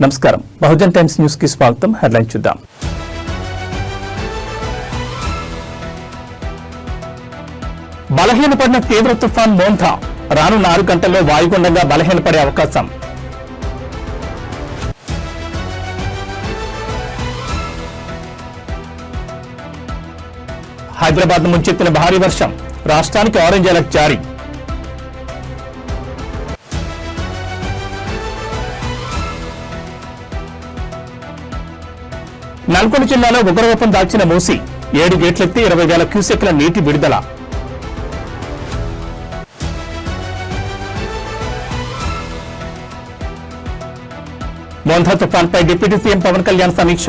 నమస్కారం. Bahujan times news కి స్వాగతం. హెడ్లైన్ చూద్దాం. బలహీనపడిన తీవ్ర తుఫాన్ మోంథా రానున్న 6 గంటల్లో వాయుగుండంగా బలహీనపడే అవకాశం. హైదరాబాద్ ముంచెత్తిన భారీ వర్షం, రాష్ట్రానికి ఆరెంజ్ అలర్ట్ జారీ. నల్గొండ జిల్లాలో ఉగ్రరూపం దాల్చిన మూసి, 7 గేట్లెత్తి 20,000 క్యూసెక్ల నీటి విడుదల. మోంథా తుఫాన్పై డిప్యూటీ సీఎం పవన్ కళ్యాణ్ సమీక్ష,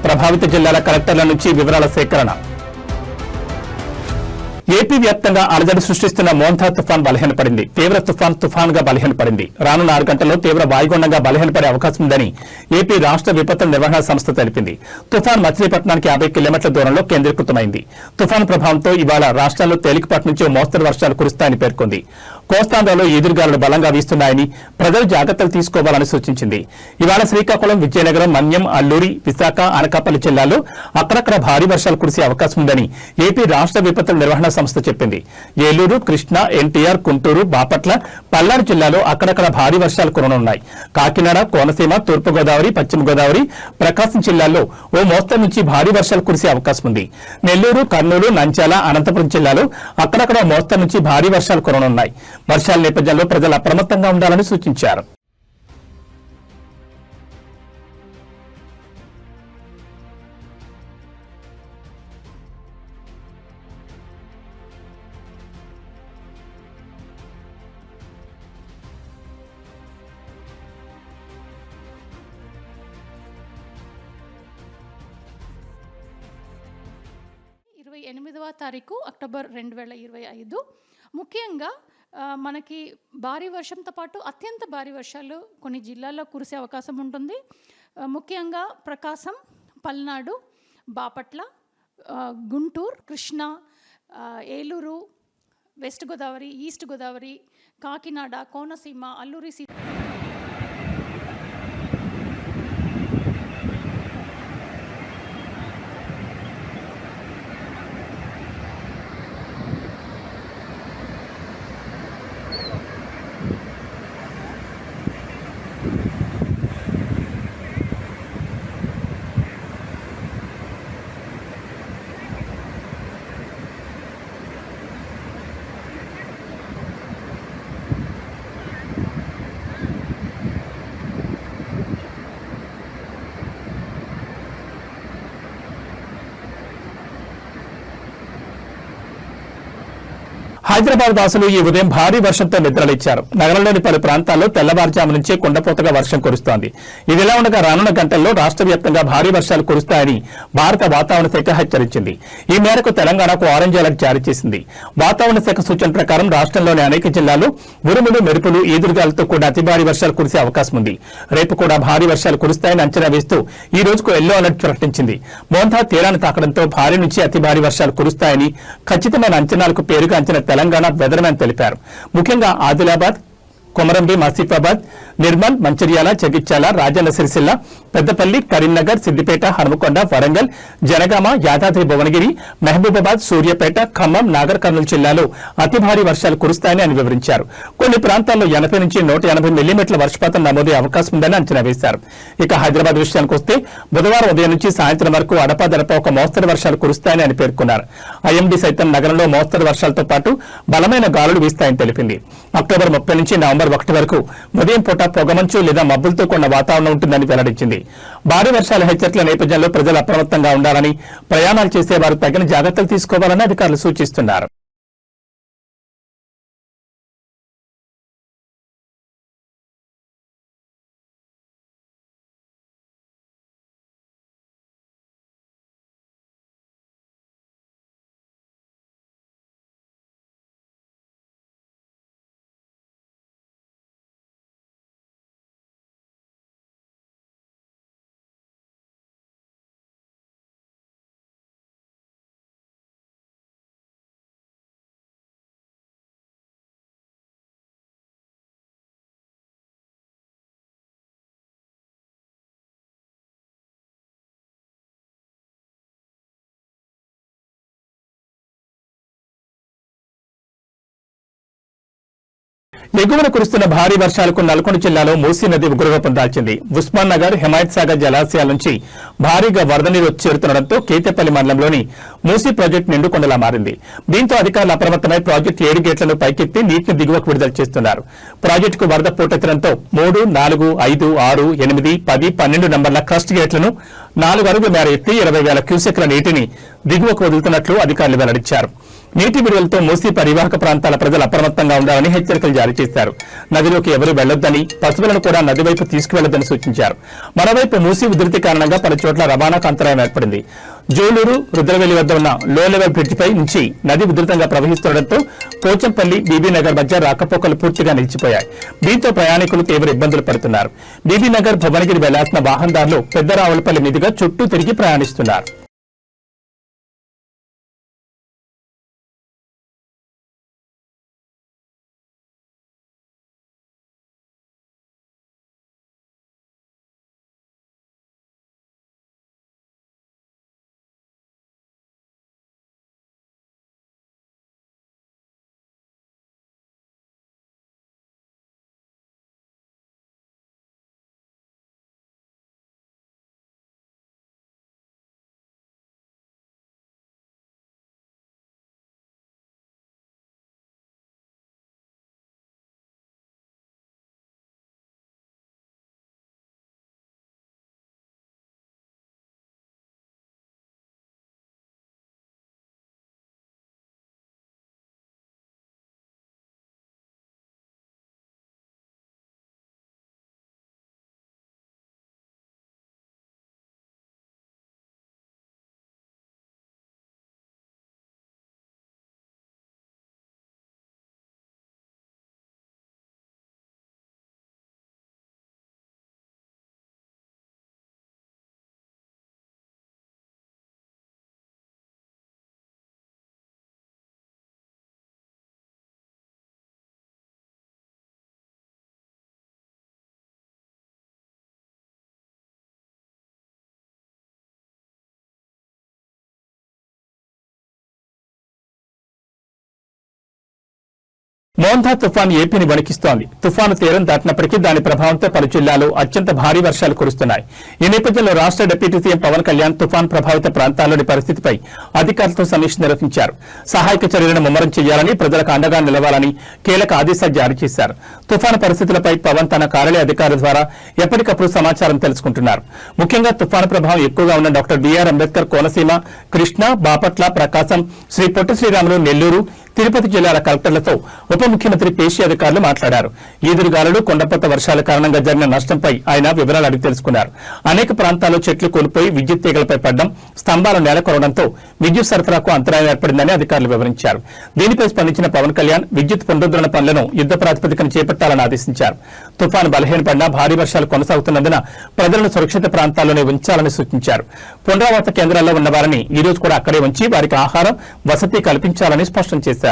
ప్రభావిత జిల్లాల కలెక్టర్ల నుంచి వివరాల సేకరణ. ఏపీ వ్యాప్తంగా అలజడి సృష్టిస్తున్న మోంథా తుఫాన్ బలహీనపడింది. తీవ్ర తుఫాన్ గా బలహీనపడింది. రానున్న 6 గంటల్లో తీవ్ర వాయుగుండంగా బలహీనపడే అవకాశం ఉందని ఏపీ రాష్ట్ర విపత్తుల నిర్వహణ సంస్థ తెలిపింది. తుఫాన్ మచిలీపట్నానికి 50 కిలోమీటర్ల దూరంలో కేంద్రీకృతమైంది. తుఫాన్ ప్రభావంతో ఇవాళ రాష్ట్రాల్లో తేలికపాటి నుంచి మోస్తరు వర్షాలు కురుస్తాయని పేర్కొంది. కోస్తాంధ్రలో ఎదురుగాలులు బలంగా వీస్తున్నాయని ప్రజలు జాగ్రత్తలు తీసుకోవాలని సూచించింది. ఇవాళ శ్రీకాకుళం, విజయనగరం, మన్యం, అల్లూరి, విశాఖ, అనకాపల్లి జిల్లాల్లో అక్కడక్కడ భారీ వర్షాలు కురిసే అవకాశం ఉందని ఏపీ రాష్ట్ర విపత్తుల నిర్వహణ సంస్థ చెప్పింది. ఏలూరు, కృష్ణా, ఎన్టీఆర్, గుంటూరు, బాపట్ల, పల్నాడు జిల్లాలో అక్కడక్కడ భారీ వర్షాలు కురనున్నాయి. కాకినాడ, కోనసీమ, తూర్పుగోదావరి, పశ్చిమ గోదావరి, ప్రకాశం జిల్లాల్లో ఓ మోస్తరు నుంచి భారీ వర్షాలు కురిసే అవకాశం ఉంది. నెల్లూరు, కర్నూలు, నంద్యాల, అనంతపురం జిల్లాలో అక్కడక్కడ మోస్తరు నుంచి భారీ వర్షాలు కురనున్నాయి. వర్షాల నేపథ్యంలో ప్రజలు అప్రమత్తంగా ఉండాలని సూచించారు. తారీఖు అక్టోబర్ 2025 ముఖ్యంగా మనకి భారీ వర్షంతో పాటు అత్యంత భారీ వర్షాలు కొన్ని జిల్లాల్లో కురిసే అవకాశం ఉంటుంది. ముఖ్యంగా ప్రకాశం, పల్నాడు, బాపట్ల, గుంటూరు, కృష్ణా, ఏలూరు, వెస్ట్ గోదావరి, ఈస్ట్ గోదావరి, కాకినాడ, కోనసీమ, అల్లూరి హైదరాబాద్ వాసులు ఈ ఉదయం భారీ వర్షంతో నిద్రలేచారు. నగరంలోని పలు ప్రాంతాల్లో తెల్లవారుజాము నుంచే కుండపోతగా వర్షం కురుస్తోంది. ఇదిలా ఉండగా రానున్న గంటల్లో రాష్ట్ర వ్యాప్తంగా భారీ వర్షాలు కురుస్తాయని భారత వాతావరణ శాఖ హెచ్చరించింది. ఈ మేరకు తెలంగాణకు ఆరెంజ్ అలర్ట్ జారీ చేసింది. వాతావరణ శాఖ సూచన ప్రకారం రాష్ట్రంలోని అనేక జిల్లాల్లో ఉరుములు, మెరుపులు, ఈదురుగాలతో కూడా అతి భారీ వర్షాలు కురిసే అవకాశం ఉంది. రేపు కూడా భారీ వర్షాలు కురుస్తాయని అంచనా వేస్తూ ఈ రోజుకు ఎల్లో అలర్ట్ ప్రకటించింది. మోంథా తీరాన్ని తాకడంతో భారీ నుంచి అతి భారీ వర్షాలు కురుస్తాయని ఖచ్చితమైన అంచనాలకు పేరుగా అంచనా తెలంగాణ వెదర్ మ్యాన్ తెలిపారు. ముఖ్యంగా ఆదిలాబాద్, కొమరంభీం, ఆసిఫాబాద్, నిర్మల్, మంచిర్యాల, జగిత్యాల, రాజన్న సిరిసిల్ల, పెద్దపల్లి, కరీంనగర్, సిద్దిపేట, హనుమకొండ, వరంగల్, జనగామ, యాదాద్రి భువనగిరి, మహబూబాబాద్, సూర్యాపేట, ఖమ్మం, నాగర్ కర్నూలు జిల్లాలో అతి భారీ వర్షాలు కురుస్తాయని ఆయన వివరించారు. కొన్ని ప్రాంతాల్లో 80 నుంచి 180 మిల్లీమీటర్ల వర్షపాతం నమోదయ్యే అవకాశం ఉందని అంచనా వేశారు. ఇక హైదరాబాద్ విషయానికి వస్తే బుధవారం ఉదయం నుంచి సాయంత్రం వరకు అడపాదడపా ఒక మోస్తరు వర్షాలు కురుస్తాయని ఆయన పేర్కొన్నారు. ఐఎండీ సైతం నగరంలో మోస్తరు వర్షాలతో పాటు బలమైన గాలులు వీస్తాయని తెలిపింది. అక్టోబర్ 30 నుంచి నవంబర్ 1 వరకు ఉదయం పూట పొగమంచు లేదా మబ్బులతో కూడిన వాతావరణం ఉంటుందని వెల్లడించింది. భారీ వర్షాల హెచ్చరికల నేపథ్యంలో ప్రజలు అప్రమత్తంగా ఉండాలని, ప్రయాణాలు చేసేవారు తగిన జాగ్రత్తలు తీసుకోవాలని అధికారులు సూచిస్తున్నారు. ఎగువన కురుస్తున్న భారీ వర్షాలకు నల్గొండ జిల్లాలో మూసీ నది ఉగ్రరూపం దాల్చింది. ఉస్మాన్ నగర్, హిమాయత్ సాగర్ జలాశయాల నుంచి భారీగా వరద నీరు వచ్చి చేరుతుండటంతో కేతేపల్లి మండలంలోని మూసీ ప్రాజెక్టు నిండుకొండలా మారింది. దీంతో అధికారులు అప్రమత్తమై ప్రాజెక్టు 7 గేట్లను పైకెత్తి నీటిని దిగువకు విడుదల చేస్తున్నారు. ప్రాజెక్టుకు వరద పోటెత్తడంతో 3, 4, 5, 6, 8, 10, 12 నంబర్ల క్రస్ట్ గేట్లను 4 అడుగుల మేర ఎత్తి 20,000 క్యూసెక్ల నీటిని దిగువకు వదులుతున్నట్లు అధికారులు వెల్లడించారు. నీటి విడుదలతో మూసీ పరివాహక ప్రాంతాల ప్రజలు అప్రమత్తంగా ఉండాలని హెచ్చరికలు జారీ చేశారు. నదిలోకి ఎవరూ వెళ్లొద్దని, పశువులను కూడా నది వైపు తీసుకువెళ్లొద్దని సూచించారు. మరోవైపు మూసీ ఉధృతి కారణంగా పలు చోట్ల రవాణాకు అంతరాయం ఏర్పడింది. జోలూరు, రుద్రవెల్లి వద్ద ఉన్న లో లెవెల్ బ్రిడ్జిపై నుంచి నది ఉధృతంగా ప్రవహిస్తుండటంతో పోచంపల్లి, బీబీనగర్ మధ్య రాకపోకలు పూర్తిగా నిలిచిపోయాయి. దీంతో ప్రయాణికులు తీవ్ర ఇబ్బందులు పడుతున్నారు. బీబీనగర్, భువనగిరి వెళ్లాల్సిన వాహనదారులు పెద్దరావులపల్లి మీదుగా చుట్టూ తిరిగి ప్రయాణిస్తున్నారు. మోంథా తుఫాను ఏపీని వణికిస్తోంది. తుఫాను తీరం దాటినప్పటికీ దాని ప్రభావంతో పలు జిల్లాల్లో అత్యంత భారీ వర్షాలు కురుస్తున్నాయి. ఈ నేపథ్యంలో రాష్ట్ర డిప్యూటీ సీఎం పవన్ కళ్యాణ్ తుఫాను ప్రభావిత ప్రాంతాల్లోని పరిస్థితిపై అధికారులతో సమీక్ష నిర్వహించారు. సహాయక చర్యలను ముమ్మరం చేయాలని, ప్రజలకు అండగా నిలవాలని కీలక ఆదేశాలు జారీ చేశారు. తుఫాను పరిస్థితులపై పవన్ తన కార్యాలయ అధికారుల ద్వారా ఎప్పటికప్పుడు సమాచారం తెలుసుకుంటున్నారు. ముఖ్యంగా తుఫాను ప్రభావం ఎక్కువగా ఉన్న డాక్టర్ బీఆర్ అంబేద్కర్ కోనసీమ, కృష్ణా, బాపట్ల, ప్రకాశం, శ్రీ పొట్టి శ్రీరాములు, నెల్లూరు, తిరుపతి జిల్లాల కలెక్టర్లతో ఉప ముఖ్యమంత్రి పేషి అధికారులు మాట్లాడారు. ఈదురుగాలులు, కొండపోత వర్షాల కారణంగా జరిగిన నష్టంపై ఆయన వివరాలు అడిగి తెలుసుకున్నారు. అనేక ప్రాంతాల్లో చెట్లు కూలిపోయి విద్యుత్ తీగలపై పడ్డం, స్తంభాలు నేలకొరవడంతో విద్యుత్ సరఫరాకు అంతరాయం ఏర్పడిందని అధికారులు వివరించారు. దీనిపై స్పందించిన పవన్ కళ్యాణ్ విద్యుత్ పునరుద్ధరణ పనులను యుద్ధ ప్రాతిపదికన చేపట్టాలని ఆదేశించారు. తుఫాను బలహీనపడినా భారీ వర్షాలు కొనసాగుతున్నందున ప్రజలను సురక్షిత ప్రాంతాల్లోనే ఉంచాలని సూచించారు. పునరావాస కేంద్రాల్లో ఉన్న వారిని ఈ రోజు కూడా అక్కడే ఉంచి వారికి ఆహారం, వసతి కల్పించాలని స్పష్టం చేశారు.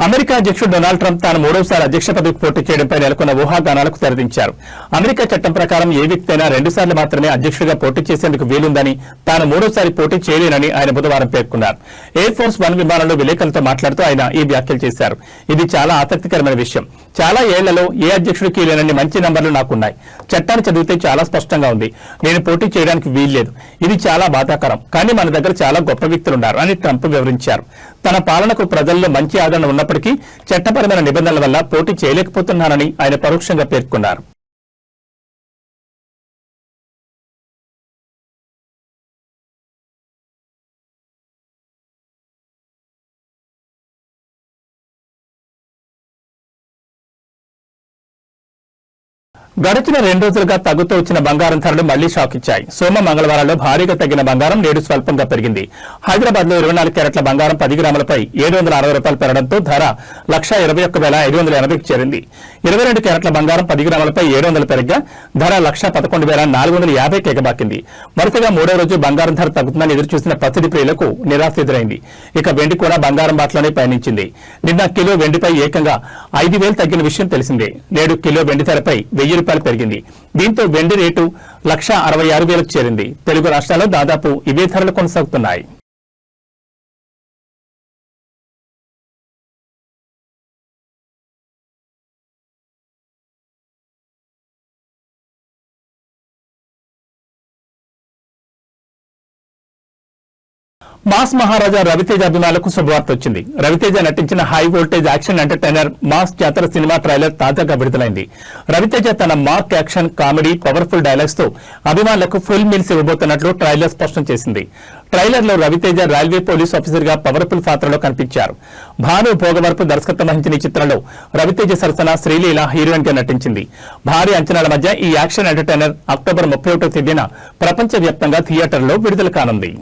అమెరికా అధ్యక్షుడు డొనాల్డ్ ట్రంప్ తాను 3వసారి అధ్యక్ష పదవికి పోటీ చేయడంపై నెలకొన్న ఊహాగానాలకు తెరదించారు. అమెరికా చట్టం ప్రకారం ఏ వ్యక్తి అయినా 2 సార్లు మాత్రమే అధ్యక్షుడిగా పోటీ చేసేందుకు వీలుందని, తాను 3వసారి పోటీ చేయలేనని ఆయన బుధవారం పేర్కొన్నారు. ఎయిర్ ఫోర్స్ 1 విమానంలో విలేకరులతో మాట్లాడుతూ ఆయన ఈ వ్యాఖ్యలు చేశారు. ఇది చాలా ఆసక్తికరమైన విషయం. చాలా ఏళ్లలో ఏ అధ్యక్షుడికి లేనన్ని మంచి నంబర్లు నాకున్నాయి. చట్టాన్ని చదివితే చాలా స్పష్టంగా ఉంది. నేను పోటీ చేయడానికి వీల్లేదు. ఇది చాలా బాధాకరం. కానీ మన దగ్గర చాలా గొప్ప వ్యక్తులున్నారు అని ట్రంప్ వివరించారు. తన పాలనకు ప్రజల్లో మంచి ఆదరణ ఉన్నప్పటికీ చట్టపరమైన నిబంధనల వల్ల పోటీ చేయలేకపోతున్నానని ఆయన పరోక్షంగా పేర్కొన్నారు. గడిచిన 2 రోజులుగా తగ్గుతూ వచ్చిన బంగారం ధరలు మళ్లీ షాక్ ఇచ్చాయి. సోమ మంగళవారాల్లో భారీగా తగ్గిన బంగారం నేడు స్వల్పంగా పెరిగింది. హైదరాబాద్ లో 24 క్యారెట్ల బంగారం 10 గ్రాములపై ₹760 పెరగడంతో ధర 1,21,580కి చేరింది. 22 క్యారెట్ల బంగారం 10 గ్రాములపై 700 పెరగ్గా ధర 1,11,450కి ఎగబాకింది. వరుసగా 3వ రోజు బంగారం ధర తగ్గుతుందని ఎదురుచూసిన ప్రతిది ప్రియులకు నిరాశ ఎదురైంది. ఇక వెండి కూడా బంగారం బాటలోనే పయనించింది. నిన్న కిలో వెండిపై ఏకంగా 5,000 తగ్గిన విషయం తెలిసిందే. నేడు కిలో వెండి ధరపై ₹1,000 పెరిగింది. దీంతో వెండి రేటు 1,66,000కు చేరింది. తెలుగు రాష్ట్రాల్లో దాదాపు ఇవే ధరలు కొనసాగుతున్నాయి. మాస్ మహారాజా రవితేజ అభిమానులకు శుభవార్త వచ్చింది. రవితేజ నటించిన high voltage action entertainer mass జాతర సినిమా ట్రైలర్ తాజాగా విడుదలైంది. రవితేజ తన mark action comedy powerful dialogues తో అభిమానులకు ఫుల్ మీల్స్ ఇవ్వబోతున్నట్లు ట్రైలర్ స్పష్టం చేసింది. ట్రైలర్ లో రవితేజ రైల్వే పోలీస్ ఆఫీసర్ గా పవర్ఫుల్ పాత్రలో కనిపించారు. భాను భోగవరపు దర్శకత్వం వహించిన ఈ చిత్రంలో రవితేజ సరసన శ్రీలీల హీరోయిన్ గా నటించింది. భారీ అంచనాల మధ్య ఈ యాక్షన్ ఎంటర్టైనర్ అక్టోబర్ 31వ తేదీన ప్రపంచవ్యాప్తంగా థియేటర్లో విడుదల కానుంది.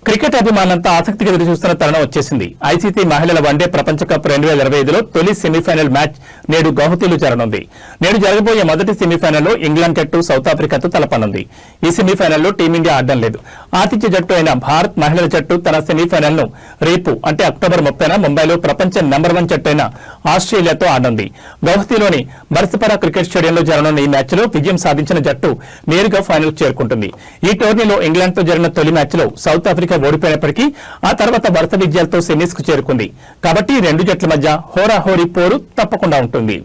క్రికెట్ అభిమానులంతా ఆసక్తిగా ఎదురుచూస్తున్న తరుణం వచ్చేసింది. ఐసీసీ మహిళల వన్డే ప్రపంచ కప్ 2025లో తొలి సెమీఫైనల్ మ్యాచ్ నేడు గౌహతిలో జరగనుంది. నేడు జరగబోయే మొదటి సెమీఫైనల్లో ఇంగ్లాండ్ జట్టు సౌత్ ఆఫ్రికాతో తలపనుంది. ఈ సెమీఫైనల్లో టీమిండియా ఆడడం లేదు. ఆతిథ్య జట్టు అయిన భారత్ మహిళల జట్టు తన సెమీఫైనల్ ను రేపు అంటే అక్టోబర్ 30న ముంబైలో ప్రపంచ నంబర్ 1 జట్టు అయిన ఆస్ట్రేలియాతో ఆడనుంది. గౌహతిలోని బర్సిపరా క్రికెట్ స్టేడియంలో జరగనున్న ఈ మ్యాచ్లో విజయం సాధించిన జట్టు నేరుగా ఫైనల్ చేరుకుంటుంది. ఈ టోర్నీలో ఇంగ్లాండ్ తో జరిగిన తొలి మ్యాచ్లో సౌత్ ఆఫ్రికా ఓడిపోయినప్పటికీ ఆ తర్వాత వరుస విజయాలతో సెమీస్ కు చేరుకుంది. కాబట్టి 2 జట్ల మధ్య హోరాహోరీ పోరు తప్పకుండా ఉంటుంది.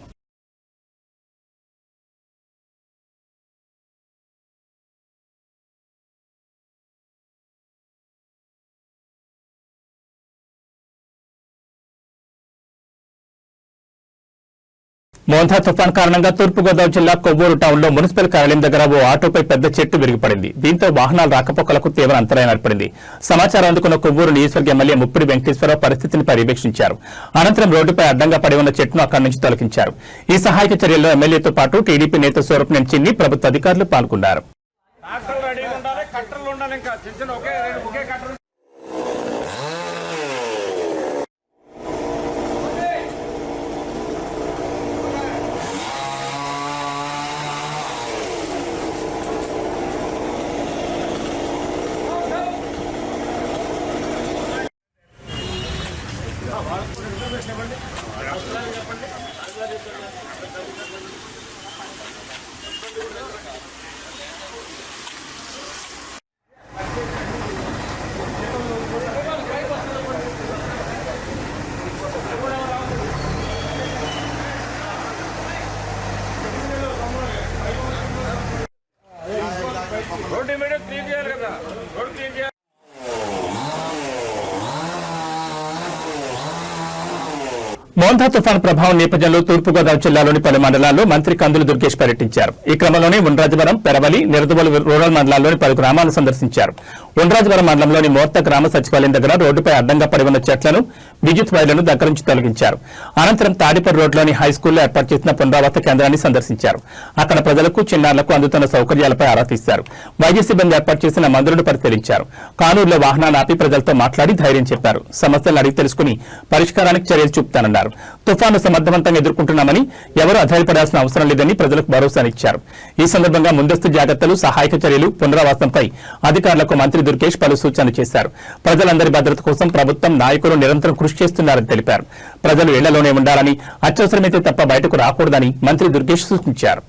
మోంథా తుఫాన్ కారణంగా తూర్పుగోదావరి జిల్లా కొవ్వూరు టౌన్ లో మున్సిపల్ కార్యాలయం దగ్గర ఓ ఆటోపై పెద్ద చెట్టు విరిగిపడింది. దీంతో వాహనాల రాకపోకలకు తీవ్ర అంతరాయం ఏర్పడింది. సమాచారం అందుకున్న కొవ్వూరు నియోజకవర్గ ఎమ్మెల్యే ముప్పిడి వెంకటేశ్వరరావు పరిస్థితిని పర్యవేక్షించారు. అనంతరం రోడ్డుపై అడ్డంగా పడి ఉన్న చెట్టును అక్కడి నుంచి తొలగించారు. ఈ సహాయక చర్యల్లో ఎమ్మెల్యేతో పాటు టీడీపీ నేత సూరపనేని చిన్ని, ప్రభుత్వ అధికారులు పాల్గొన్నారు. రోడ్డు మీద క్లీన్ చేయాలి కదా, రోడ్డు క్లీన్ చేయాలి. మోంథా తుఫాన్ ప్రభావం నేపథ్యంలో తూర్పుగోదావరి జిల్లాలోని పలు మండలాల్లో మంత్రి కందుల దుర్గేష్ పర్యటించారు. ఈ క్రమంలోనే ఉండ్రాజవరం, పెరవలి, నిరదవోలు రూరల్ మండలాల్లోని పలు గ్రామాలను సందర్శించారు. ఉండ్రాజవరం మండలంలోని మోర్త గ్రామ సచివాలయం దగ్గర రోడ్డుపై అడ్డంగా పడి ఉన్న చెట్లను, విద్యుత్ వైర్లను దగ్గర నుంచి తొలగించారు. అనంతరం తాడిపర్రు రోడ్లోని హైస్కూల్లో ఏర్పాటు చేసిన పునరావాస కేంద్రాన్ని సందర్శించారు. అక్కడ ప్రజలకు, చిన్నారులకు అందుతున్న సౌకర్యాలపై ఆరా తీశారు. వైద్య సిబ్బంది ఏర్పాటు చేసిన మందులను పరిశీలించారు. కానూరులో వాహనాన్ని ఆపి ప్రజలతో మాట్లాడి ధైర్యం చెప్పారు. సమస్యలను అడిగి తెలుసుకుని పరిష్కారానికి చర్యలు చూపుతానన్నారు. తుఫాను సమర్థవంతంగా ఎదుర్కొంటున్నామని, ఎవరూ అధైర్యపడాల్సిన అవసరం లేదని ప్రజలకు భరోసానిచ్చారు. ఈ సందర్భంగా ముందస్తు జాగ్రత్తలు, సహాయక చర్యలు, పునరావాసంపై అధికారులకు మంత్రి దుర్గేష్ పలు సూచనలు చేశారు. ప్రజలందరి భద్రత కోసం ప్రభుత్వం, నాయకులు నిరంతరం కృషి చేస్తున్నారని తెలిపారు. ప్రజలు ఇళ్లలోనే ఉండాలని, అత్యవసరమైతే తప్ప బయటకు రాకూడదని మంత్రి దుర్గేష్ సూచించారు.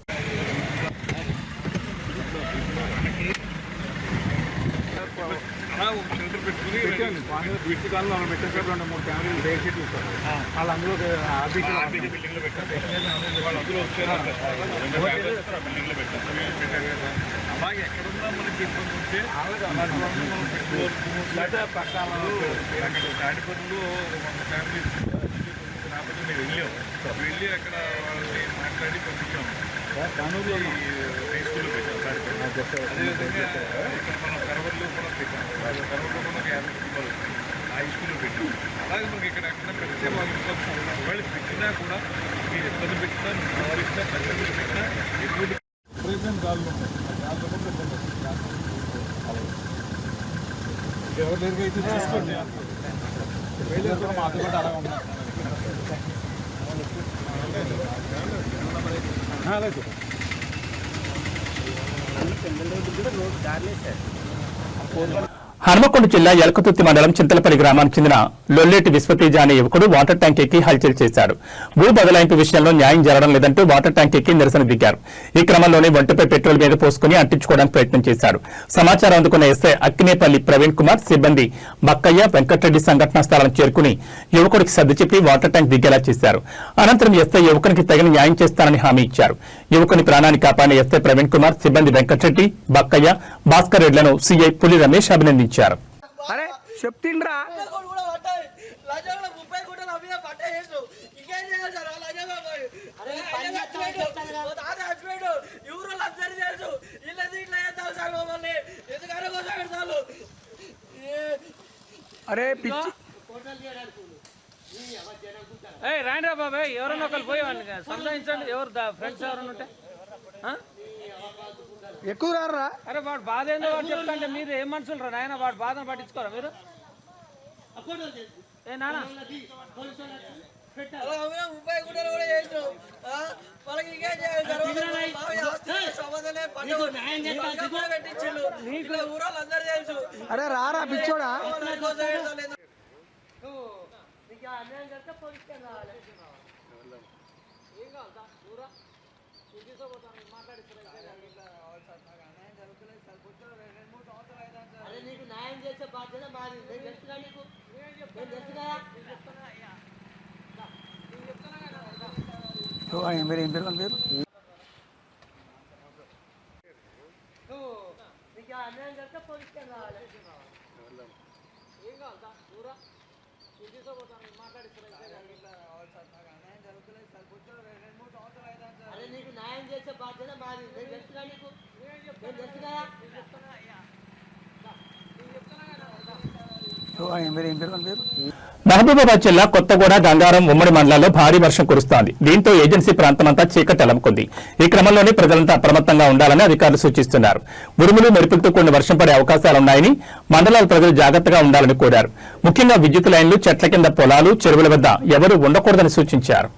వీటి కాలంలో మనం పెట్టేటప్పుడు 3 ఫ్యామిలీలు డైరీ షీట్లు ఇస్తారు. వాళ్ళు అందులో ఆర్బీసీ బిల్డింగ్లో పెట్టారు. వాళ్ళు అందులో వచ్చారు బిల్డింగ్లో పెట్టారు. అలాగే ఎక్కడున్నా మనకి ఇబ్బంది ఉంటే మనం పెట్టుకోవచ్చు. పక్కన తాడిపల్లిలో 100 ఫ్యామిలీస్ రాకపోతే మేము వెళ్ళి అక్కడ వాళ్ళని మాట్లాడి పంపించాము. కానూరులో హై స్కూల్లో పెట్టాం సార్. అదేవిధంగా ఇక్కడ మనం కరవల్లో కూడా పెట్టాం. కరవల్లో కూడా 50 కుటుంబాలు హై స్కూల్లో పెట్టాం. అలాగే మనకి ఇక్కడ ఎక్కడ పెడితే వాళ్ళు ఒకవేళ పెట్టినా కూడా మీరు ఎక్కడ పెట్టినా ప్రజలు పెట్టినా ఎక్కువ ప్రెగ్నెంట్ గాళ్ళు ఉన్నాయి. ఎవరు దగ్గర అయితే తీసుకోండి. మాతో కూడా అలా ఉన్నారు. హనుమకొండ జిల్లా ఎలకతుర్తి మండలం చింతలపల్లి గ్రామానికి చెందిన లొల్లేటి విశ్వతేజ అనే యువకుడు వాటర్ ట్యాంక్ ఎక్కి హల్చల్ చేశాడు. భూ బదలాయింపు విషయంలో న్యాయం జరగడం లేదంటూ వాటర్ ట్యాంక్ ఎక్కి నిరసన దిగారు. ఈ క్రమంలోనే ఒంటిపై పెట్రోల్ మీద పోసుకుని అంటించుకోవడానికి ప్రయత్నం చేశారు. సమాచారం అందుకున్న ఎస్ఐ అక్కినేపల్లి ప్రవీణ్ కుమార్ సిబ్బంది బక్కయ్య వెంకటరెడ్డి సంఘటనా స్థలానికి చేరుకుని యువకుడికి సర్ది చెప్పి వాటర్ ట్యాంక్ దిగేలా చేశారు. అనంతరం ఎస్ఐ యువకునికి తగిన న్యాయం చేస్తానని హామీ ఇచ్చారు. యువకుని ప్రాణాన్ని కాపాడిన ఎస్ఐ ప్రవీణ్ కుమార్ సిబ్బంది వెంకటరెడ్డి బక్కయ్య భాస్కర్ రెడ్లను సిఐ పులి రమేష్ అభినందించారు. అరే చెప్తిండ్రా అరే పిచ్చి రాండ్రా బాబాయ్ ఎవరన్నా ఒకరు పోయి వాళ్ళని సంధానించండి. ఎవరు ఫ్రెండ్స్ ఎవరన్నా ఉంటే ఎక్కువ రారా. అరే వాడు బాధ ఏందో వాడు చెప్తాంటే మీరు ఏం మనుషులు రా నాయన, వాడు బాధను పట్టించుకోరా మీరు. ఏ నాన్న అరే రారా పిచ్చోడా. నీకు న్యాయం చేసే బాధ్యత మాది. నేను తెలుసుగా నీకు, నేను తెలుసుగా. ఏం పేరు ఏం పేరు మన పేరు నీకు అన్యాయం జరిగితే పోలీస్ స్టేషన్ రావాలి. ఏం కావాలి దూరా అదే నీకు న్యాయం చేసే బాధ్యత మాది. నేను తెలుసుగా నీకు, నేను తెలుసుగా. ఏం పేరు ఏం పేరు మన పేరు మహబూబాబాద్ జిల్లా కొత్తగూడ గంగారం ఉమ్మడి మండలాల్లో భారీ వర్షం కురుస్తోంది. దీంతో ఏజెన్సీ ప్రాంతమంతా చీకటి అలముకుంది. ఈ క్రమంలోనే ప్రజలంతా అప్రమత్తంగా ఉండాలని అధికారులు సూచిస్తున్నారు. ఉరుములు మెరుపులతో కూడిన వర్షం పడే అవకాశాలున్నాయని మండలాల ప్రజలు జాగ్రత్తగా ఉండాలని కోరారు. ముఖ్యంగా విద్యుత్ లైన్లు, చెట్ల కింద పొలాలు, చెరువుల వద్ద ఎవరూ ఉండకూడదని సూచించారు.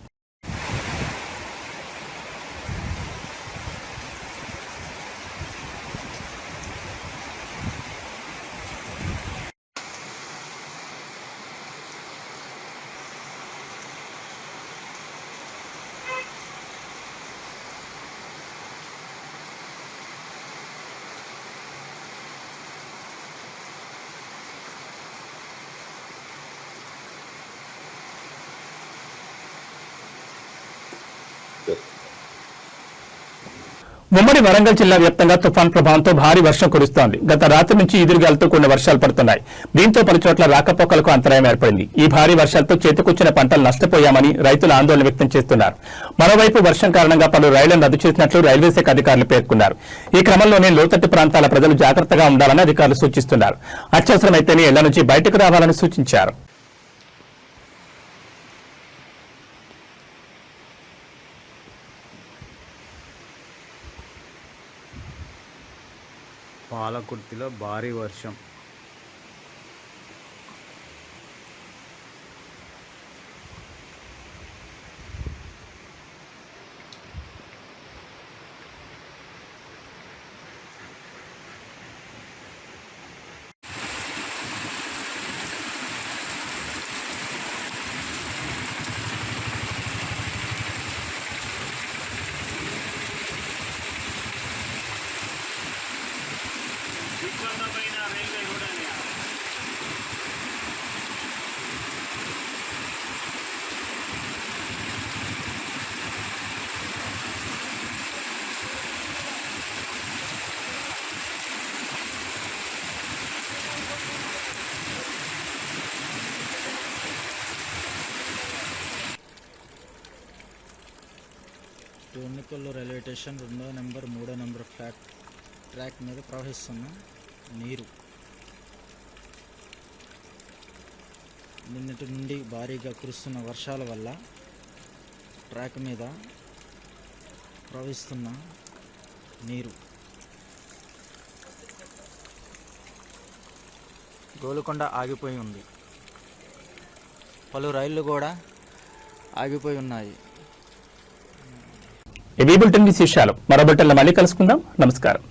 ఉమ్మడి వరంగల్ జిల్లా వ్యాప్తంగా తుఫాన్ ప్రభావంతో భారీ వర్షం కురుస్తోంది. గత రాత్రి నుంచి ఈదురుగాలతో కూడిన వర్షాలు పడుతున్నాయి. దీంతో పలుచోట్ల రాకపోకలకు అంతరాయం ఏర్పడింది. ఈ భారీ వర్షాలతో చేతికొచ్చిన పంటలు నష్టపోయామని రైతులు ఆందోళన వ్యక్తం చేస్తున్నారు. మరోవైపు వర్షం కారణంగా పలు రైళ్లను రద్దు చేసినట్లు రైల్వే శాఖ అధికారులు పేర్కొన్నారు. ఈ క్రమంలోనే లోతట్టు ప్రాంతాల ప్రజలు జాగ్రత్తగా ఉండాలని అధికారులు సూచిస్తున్నారు. అత్యవసరమైతేనే ఇళ్ల నుంచి బయటకు రావాలని సూచించారు. పాలకుర్తిలో భారీ వర్షం. రైల్వే తోనికల్లు రైల్వే స్టేషన్ 2వ నెంబర్ 3వ నెంబర్ ట్రాక్ మీద ప్రవహిస్తున్న నీరు నిన్నటి నుండి భారీగా కురుస్తున్న వర్షాల వల్ల ట్రాక్ మీద ప్రవహిస్తున్న నీరు గోలుకొండ ఆగిపోయి ఉంది. పలు రైళ్లు కూడా ఆగిపోయి ఉన్నాయి. ఇవి బులెటిన్ విశేషాలు. మరో బులెటిన్లో మళ్ళీ కలుసుకుందాం. నమస్కారం.